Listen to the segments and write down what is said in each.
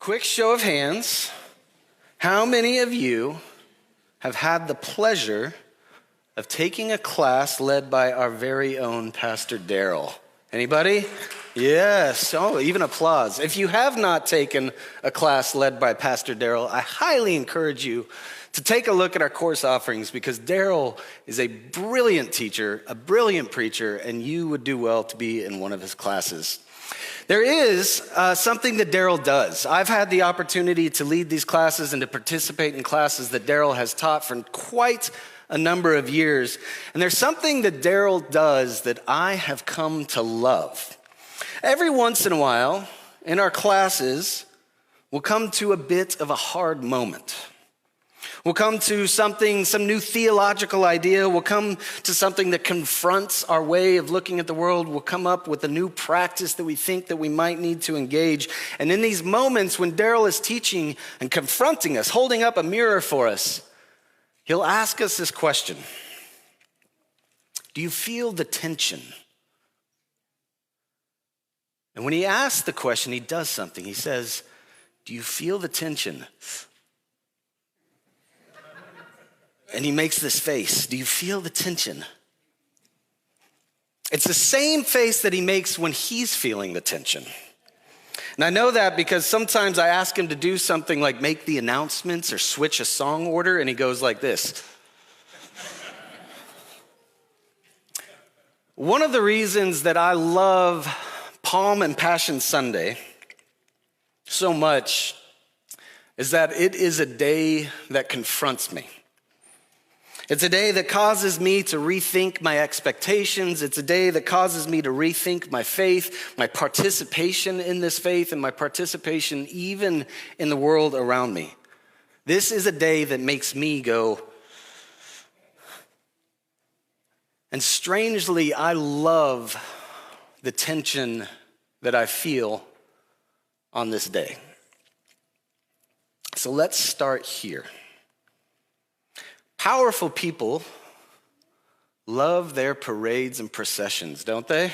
Quick show of hands. How many of you have had the pleasure of taking a class led by our very own Pastor Daryl? Anybody? Yes. Oh, even applause. If you have not taken a class led by Pastor Daryl, I highly encourage you to take a look at our course offerings because Daryl is a brilliant teacher, a brilliant preacher, and you would do well to be in one of his classes. There is something that Daryl does. I've had the opportunity to lead these classes and to participate in classes that Daryl has taught for quite a number of years. And there's something that Daryl does that I have come to love. Every once in a while, in our classes, we'll come to a bit of a hard moment. We'll come to some new theological idea. We'll come to something that confronts our way of looking at the world. We'll come up with a new practice that we think that we might need to engage. And in these moments when Daryl is teaching and confronting us, holding up a mirror for us, he'll ask us this question. Do you feel the tension? And when he asks the question, he does something. He says, do you feel the tension? And he makes this face. Do you feel the tension? It's the same face that he makes when he's feeling the tension. And I know that because sometimes I ask him to do something like make the announcements or switch a song order, and he goes like this. One of the reasons that I love Palm and Passion Sunday so much is that it is a day that confronts me. It's a day that causes me to rethink my expectations. It's a day that causes me to rethink my faith, my participation in this faith, and my participation even in the world around me. This is a day that makes me go. And strangely, I love the tension that I feel on this day. So let's start here. Powerful people love their parades and processions, don't they?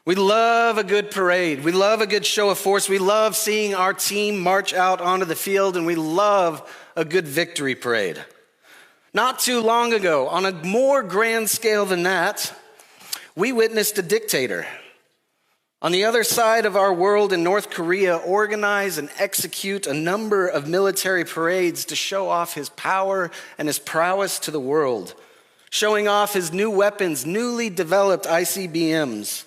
We love a good parade. We love a good show of force. We love seeing our team march out onto the field, and we love a good victory parade. Not too long ago, on a more grand scale than that, we witnessed a dictator on the other side of our world in North Korea organize and execute a number of military parades to show off his power and his prowess to the world, showing off his new weapons, newly developed ICBMs.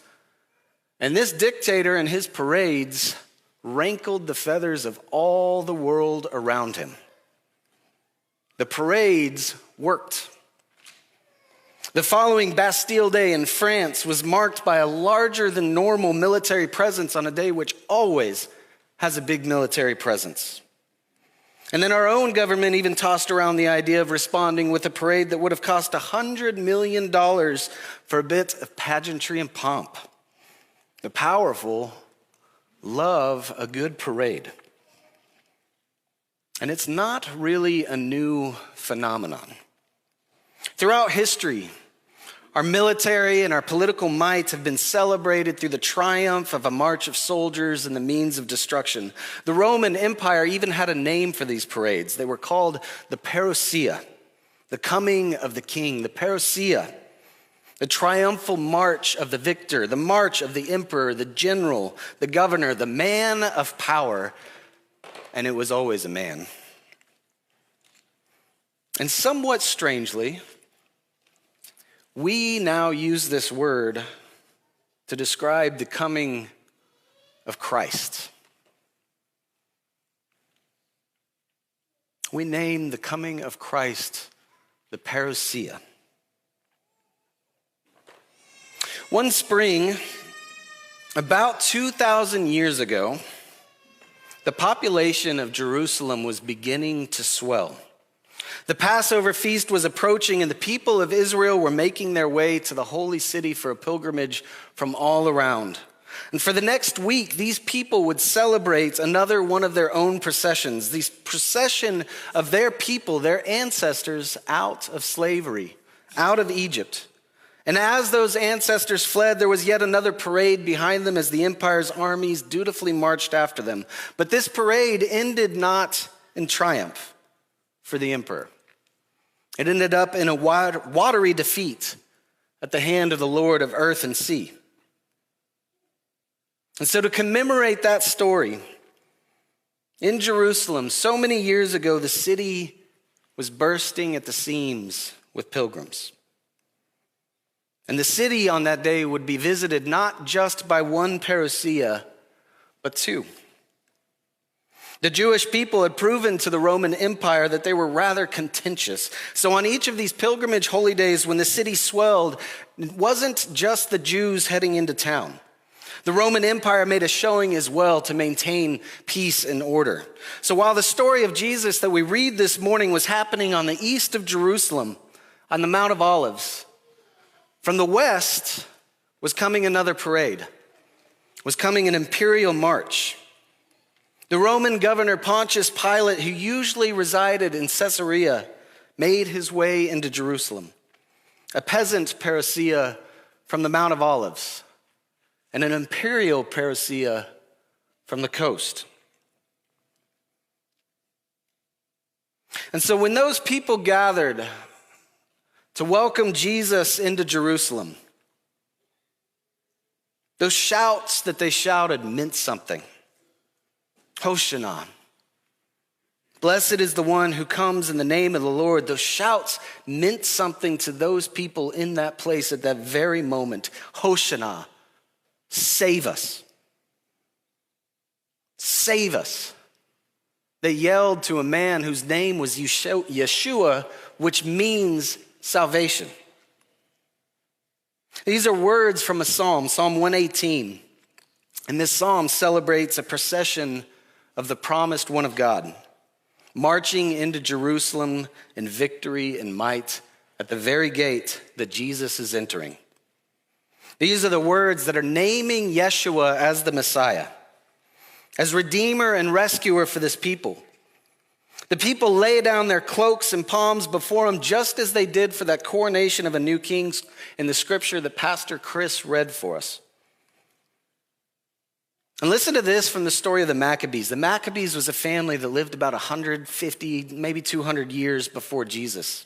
And this dictator and his parades rankled the feathers of all the world around him. The parades worked. The following Bastille Day in France was marked by a larger than normal military presence on a day which always has a big military presence. And then our own government even tossed around the idea of responding with a parade that would have cost $100 million for a bit of pageantry and pomp. The powerful love a good parade. And it's not really a new phenomenon. Throughout history, our military and our political might have been celebrated through the triumph of a march of soldiers and the means of destruction. The Roman Empire even had a name for these parades. They were called the parousia, the coming of the king, the parousia, the triumphal march of the victor, the march of the emperor, the general, the governor, the man of power, and it was always a man. And somewhat strangely, we now use this word to describe the coming of Christ. We name the coming of Christ the parousia. One spring, about 2,000 years ago, the population of Jerusalem was beginning to swell. The Passover feast was approaching, and the people of Israel were making their way to the holy city for a pilgrimage from all around. And for the next week, these people would celebrate another one of their own processions, the procession of their people, their ancestors, out of slavery, out of Egypt. And as those ancestors fled, there was yet another parade behind them as the empire's armies dutifully marched after them. But this parade ended not in triumph for the emperor. It ended up in a watery defeat at the hand of the Lord of earth and sea. And so to commemorate that story, in Jerusalem, so many years ago, the city was bursting at the seams with pilgrims. And the city on that day would be visited not just by one parousia, but two. The Jewish people had proven to the Roman Empire that they were rather contentious. So on each of these pilgrimage holy days, when the city swelled, it wasn't just the Jews heading into town. The Roman Empire made a showing as well to maintain peace and order. So while the story of Jesus that we read this morning was happening on the east of Jerusalem, on the Mount of Olives, from the west was coming another parade, was coming an imperial march. The Roman governor Pontius Pilate, who usually resided in Caesarea, made his way into Jerusalem. A peasant parousia from the Mount of Olives and an imperial parousia from the coast. And so when those people gathered to welcome Jesus into Jerusalem, those shouts that they shouted meant something. Hosanna. Blessed is the one who comes in the name of the Lord. Those shouts meant something to those people in that place at that very moment. Hosanna. Save us. Save us. They yelled to a man whose name was Yeshua, which means salvation. These are words from a psalm, Psalm 118. And this psalm celebrates a procession of the promised one of God, marching into Jerusalem in victory and might at the very gate that Jesus is entering. These are the words that are naming Yeshua as the Messiah, as Redeemer and Rescuer for this people. The people lay down their cloaks and palms before him, just as they did for that coronation of a new king in the scripture that Pastor Chris read for us. And listen to this from the story of the Maccabees. The Maccabees was a family that lived about 150, maybe 200 years before Jesus.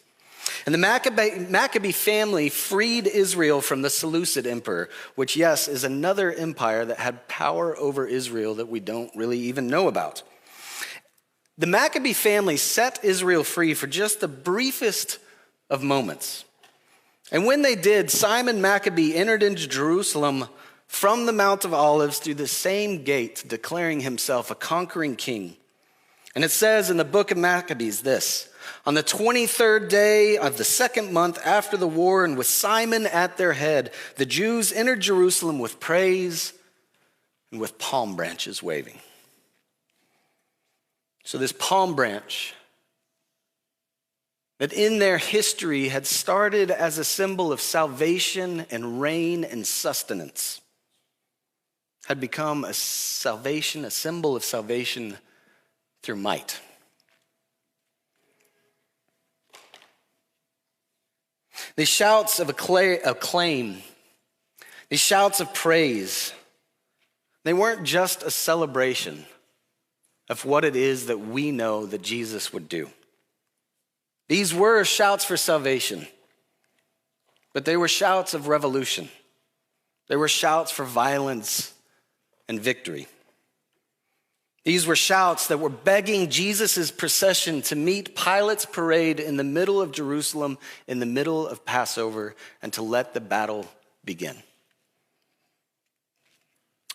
And the Maccabee family freed Israel from the Seleucid emperor, which, yes, is another empire that had power over Israel that we don't really even know about. The Maccabee family set Israel free for just the briefest of moments. And when they did, Simon Maccabee entered into Jerusalem from the Mount of Olives through the same gate, declaring himself a conquering king. And it says in the book of Maccabees this: on the 23rd day of the second month after the war, and with Simon at their head, the Jews entered Jerusalem with praise and with palm branches waving. So this palm branch that in their history had started as a symbol of salvation and rain and sustenance had become a symbol of salvation through might. These shouts of acclaim, these shouts of praise, they weren't just a celebration of what it is that we know that Jesus would do. These were shouts for salvation, but they were shouts of revolution. They were shouts for violence and victory. These were shouts that were begging Jesus' procession to meet Pilate's parade in the middle of Jerusalem, in the middle of Passover, and to let the battle begin.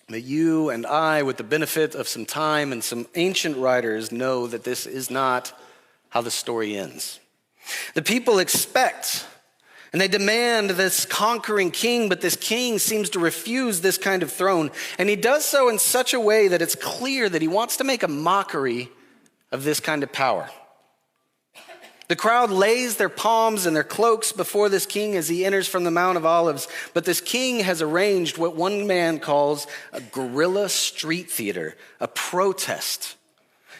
But you and I, with the benefit of some time and some ancient writers, know that this is not how the story ends. The people expect and they demand this conquering king, but this king seems to refuse this kind of throne. And he does so in such a way that it's clear that he wants to make a mockery of this kind of power. The crowd lays their palms and their cloaks before this king as he enters from the Mount of Olives. But this king has arranged what one man calls a guerrilla street theater, a protest.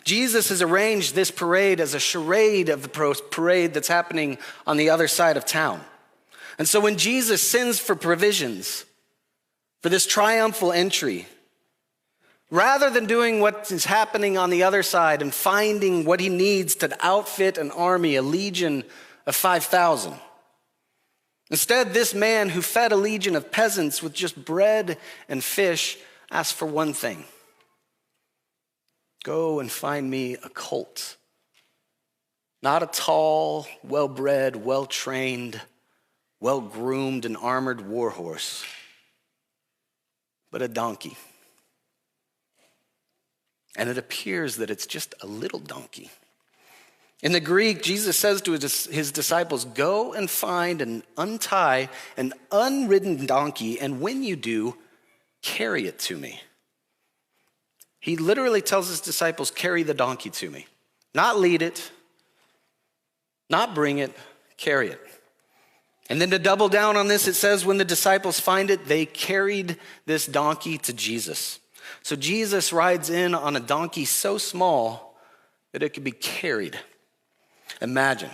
Jesus has arranged this parade as a charade of the parade that's happening on the other side of town. And so when Jesus sends for provisions for this triumphal entry, rather than doing what is happening on the other side and finding what he needs to outfit an army, a legion of 5,000, instead, this man who fed a legion of peasants with just bread and fish asked for one thing: go and find me a colt. Not a tall, well-bred, well-trained, well-groomed and armored war horse, but a donkey. And it appears that it's just a little donkey. In the Greek, Jesus says to his disciples, go and find and untie an unridden donkey, and when you do, carry it to me. He literally tells his disciples, carry the donkey to me. Not lead it, not bring it, carry it. And then to double down on this, it says when the disciples find it, they carried this donkey to Jesus. So Jesus rides in on a donkey so small that it could be carried. Imagine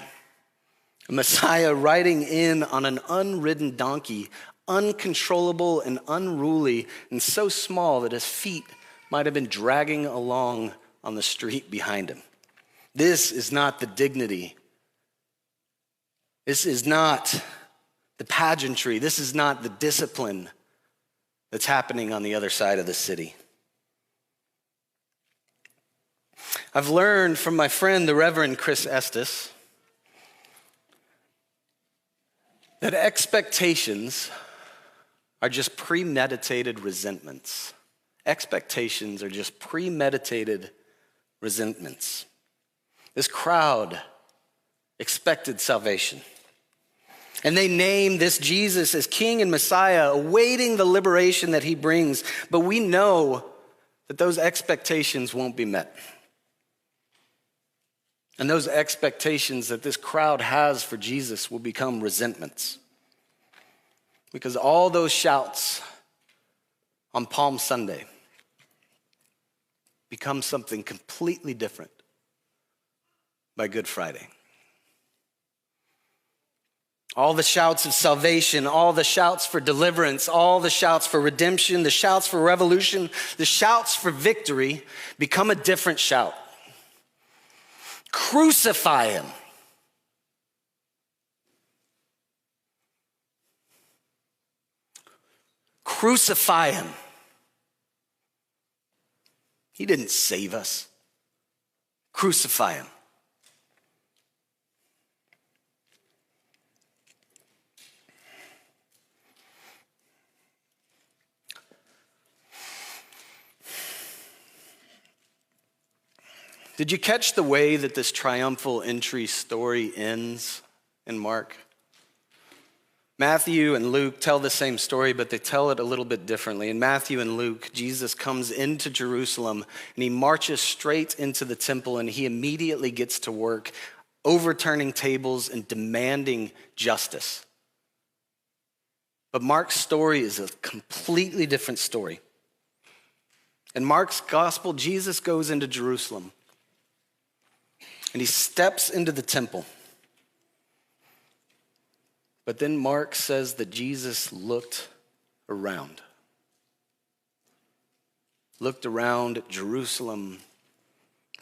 a Messiah riding in on an unridden donkey, uncontrollable and unruly, and so small that his feet might have been dragging along on the street behind him. This is not the dignity. This is not the pageantry. This is not the discipline that's happening on the other side of the city. I've learned from my friend, the Reverend Chris Estes, that expectations are just premeditated resentments. Expectations are just premeditated resentments. This crowd expected salvation. And they name this Jesus as King and Messiah, awaiting the liberation that he brings. But we know that those expectations won't be met. And those expectations that this crowd has for Jesus will become resentments. Because all those shouts on Palm Sunday become something completely different by Good Friday. All the shouts of salvation, all the shouts for deliverance, all the shouts for redemption, the shouts for revolution, the shouts for victory become a different shout. Crucify him. Crucify him. He didn't save us. Crucify him. Did you catch the way that this triumphal entry story ends in Mark? Matthew and Luke tell the same story, but they tell it a little bit differently. In Matthew and Luke, Jesus comes into Jerusalem and he marches straight into the temple, and he immediately gets to work overturning tables and demanding justice. But Mark's story is a completely different story. In Mark's gospel, Jesus goes into Jerusalem and he steps into the temple. But then Mark says that Jesus looked around. Looked around at Jerusalem,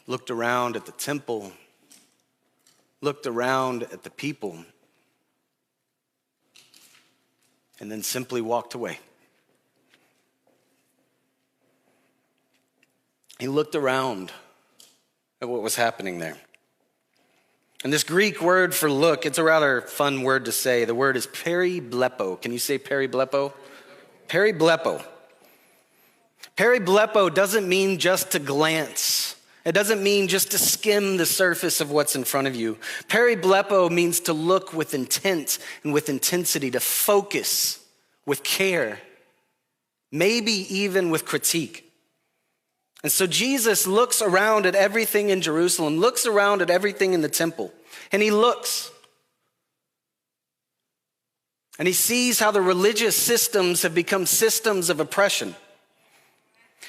looked around at the temple, looked around at the people, and then simply walked away. He looked around at what was happening there. And this Greek word for look, it's a rather fun word to say. The word is periblepo. Can you say periblepo? Periblepo. Periblepo doesn't mean just to glance. It doesn't mean just to skim the surface of what's in front of you. Periblepo means to look with intent and with intensity, to focus with care, maybe even with critique. And so Jesus looks around at everything in Jerusalem, looks around at everything in the temple, and he looks. And he sees how the religious systems have become systems of oppression.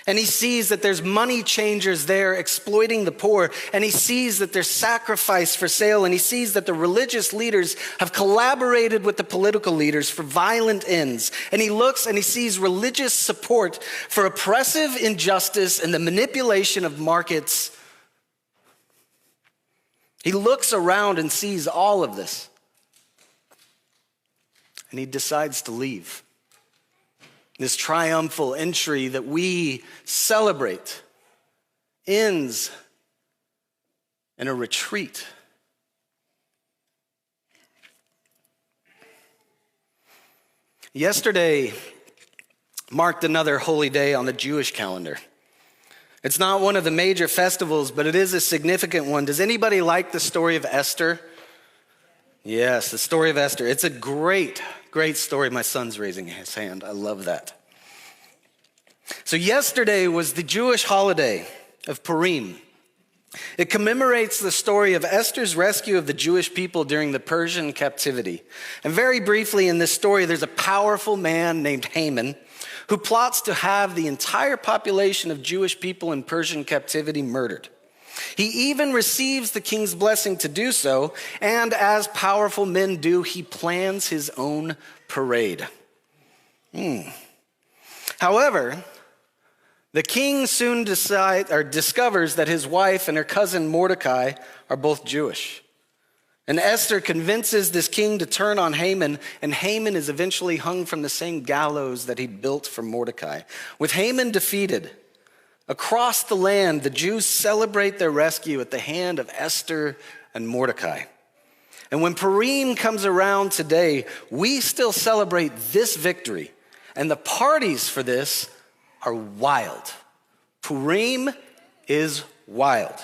And he sees that there's money changers there exploiting the poor. And he sees that there's sacrifice for sale. And he sees that the religious leaders have collaborated with the political leaders for violent ends. And he looks and he sees religious support for oppressive injustice and the manipulation of markets. He looks around and sees all of this. And he decides to leave. This triumphal entry that we celebrate ends in a retreat. Yesterday marked another holy day on the Jewish calendar. It's not one of the major festivals, but it is a significant one. Does anybody like the story of Esther? Yes, the story of Esther. It's a great story. My son's raising his hand. I love that. So yesterday was the Jewish holiday of Purim. It commemorates the story of Esther's rescue of the Jewish people during the Persian captivity. And very briefly in this story, there's a powerful man named Haman who plots to have the entire population of Jewish people in Persian captivity murdered. He even receives the king's blessing to do so, and as powerful men do, he plans his own parade. However, the king soon discovers that his wife and her cousin Mordecai are both Jewish. And Esther convinces this king to turn on Haman, and Haman is eventually hung from the same gallows that he built for Mordecai. With Haman defeated, across the land, the Jews celebrate their rescue at the hand of Esther and Mordecai. And when Purim comes around today, we still celebrate this victory. And the parties for this are wild. Purim is wild.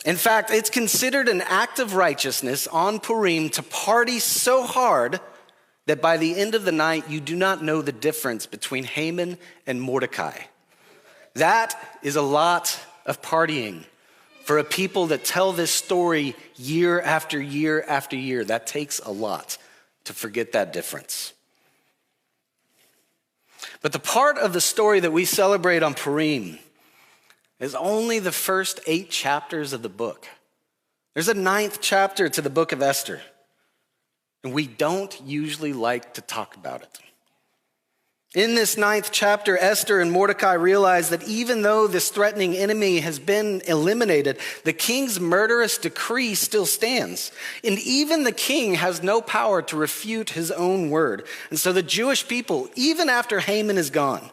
In fact, it's considered an act of righteousness on Purim to party so hard that by the end of the night, you do not know the difference between Haman and Mordecai. That is a lot of partying for a people that tell this story year after year after year. That takes a lot to forget that difference. But the part of the story that we celebrate on Purim is only the first 8 chapters of the book. There's a 9th chapter to the book of Esther, and we don't usually like to talk about it. In this 9th chapter, Esther and Mordecai realize that even though this threatening enemy has been eliminated, the king's murderous decree still stands. And even the king has no power to refute his own word. And so the Jewish people, even after Haman is gone,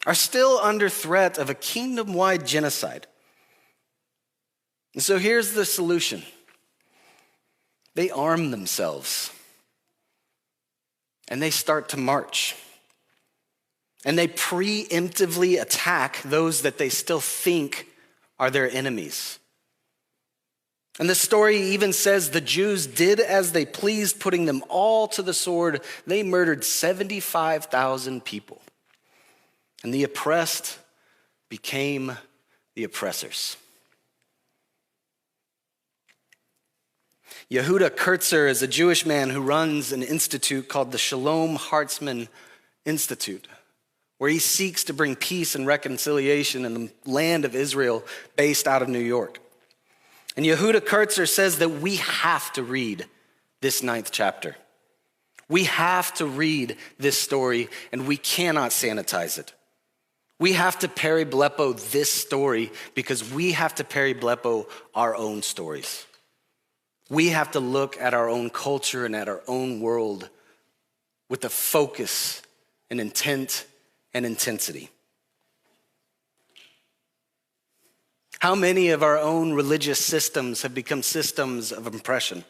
are still under threat of a kingdom-wide genocide. And so here's the solution. They arm themselves. And they start to march. And they preemptively attack those that they still think are their enemies. And the story even says the Jews did as they pleased, putting them all to the sword. They murdered 75,000 people. And the oppressed became the oppressors. Yehuda Kurtzer is a Jewish man who runs an institute called the Shalom Hartzman Institute, where he seeks to bring peace and reconciliation in the land of Israel based out of New York. And Yehuda Kurtzer says that we have to read this 9th chapter. We have to read this story, and we cannot sanitize it. We have to periblepo this story because we have to periblepo our own stories. We have to look at our own culture and at our own world with a focus and intent and intensity. How many of our own religious systems have become systems of oppression?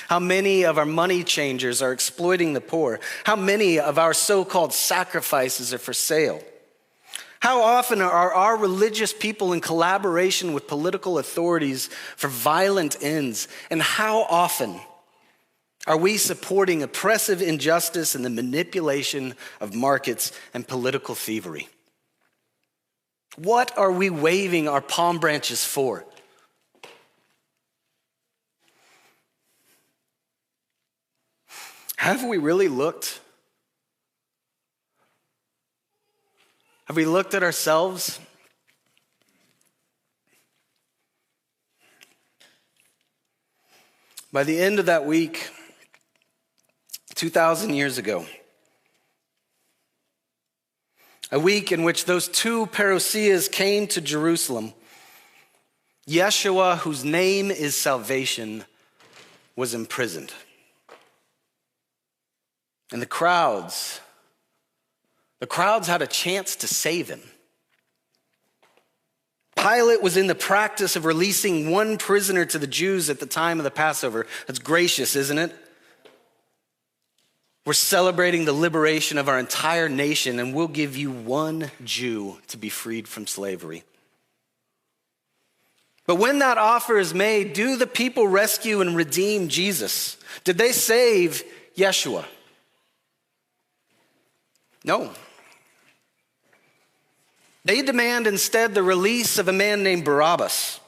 How many of our money changers are exploiting the poor? How many of our so-called sacrifices are for sale? How often are our religious people in collaboration with political authorities for violent ends? And how often are we supporting oppressive injustice and the manipulation of markets and political thievery? What are we waving our palm branches for? Have we really looked Have we looked at ourselves? By the end of that week, 2,000 years ago, a week in which those two parousias came to Jerusalem, Yeshua, whose name is salvation, was imprisoned. And the crowds had a chance to save him. Pilate was in the practice of releasing one prisoner to the Jews at the time of the Passover. That's gracious, isn't it? We're celebrating the liberation of our entire nation, and we'll give you one Jew to be freed from slavery. But when that offer is made, do the people rescue and redeem Jesus? Did they save Yeshua? No. They demand instead the release of a man named Barabbas.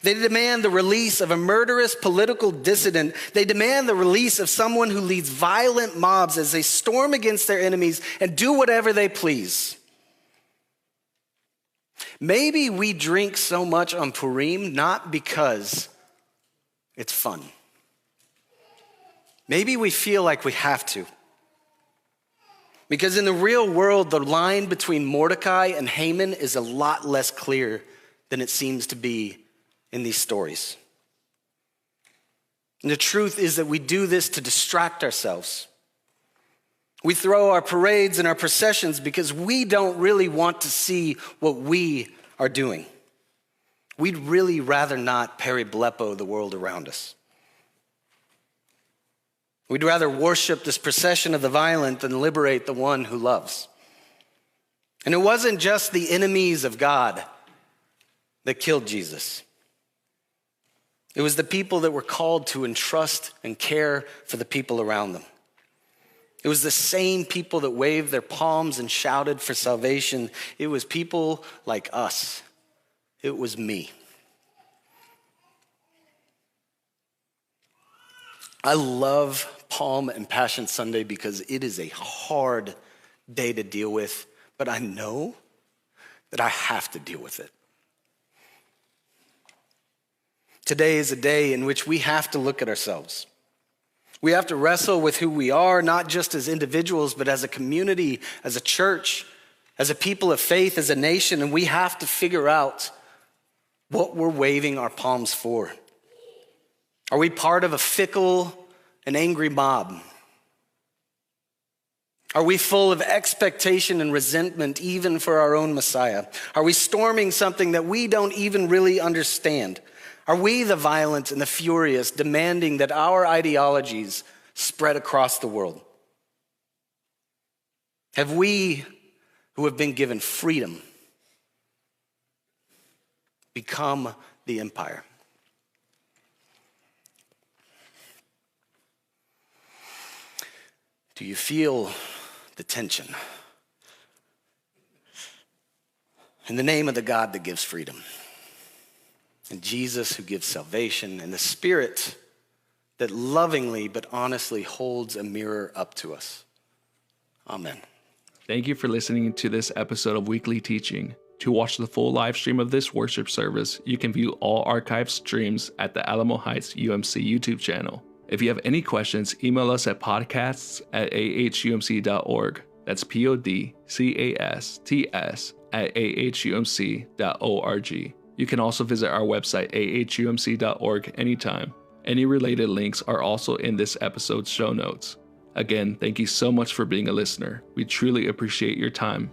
They demand the release of a murderous political dissident. They demand the release of someone who leads violent mobs as they storm against their enemies and do whatever they please. Maybe we drink so much on Purim not because it's fun. Maybe we feel like we have to. Because in the real world, the line between Mordecai and Haman is a lot less clear than it seems to be in these stories. And the truth is that we do this to distract ourselves. We throw our parades and our processions because we don't really want to see what we are doing. We'd really rather not periblepo the world around us. We'd rather worship this procession of the violent than liberate the one who loves. And it wasn't just the enemies of God that killed Jesus. It was the people that were called to entrust and care for the people around them. It was the same people that waved their palms and shouted for salvation. It was people like us. It was me. I love Palm and Passion Sunday because it is a hard day to deal with, but I know that I have to deal with it. Today is a day in which we have to look at ourselves. We have to wrestle with who we are, not just as individuals, but as a community, as a church, as a people of faith, as a nation, and we have to figure out what we're waving our palms for. Are we part of a fickle and angry mob? Are we full of expectation and resentment even for our own Messiah? Are we storming something that we don't even really understand? Are we the violent and the furious demanding that our ideologies spread across the world? Have we, who have been given freedom, become the empire? Do you feel the tension? In the name of the God that gives freedom, and Jesus who gives salvation, and the Spirit that lovingly but honestly holds a mirror up to us. Amen. Thank you for listening to this episode of Weekly Teaching. To watch the full live stream of this worship service, you can view all archived streams at the Alamo Heights UMC YouTube channel. If you have any questions, email us at podcasts@ahumc.org. That's podcasts@ahumc.org. You can also visit our website, ahumc.org, anytime. Any related links are also in this episode's show notes. Again, thank you so much for being a listener. We truly appreciate your time.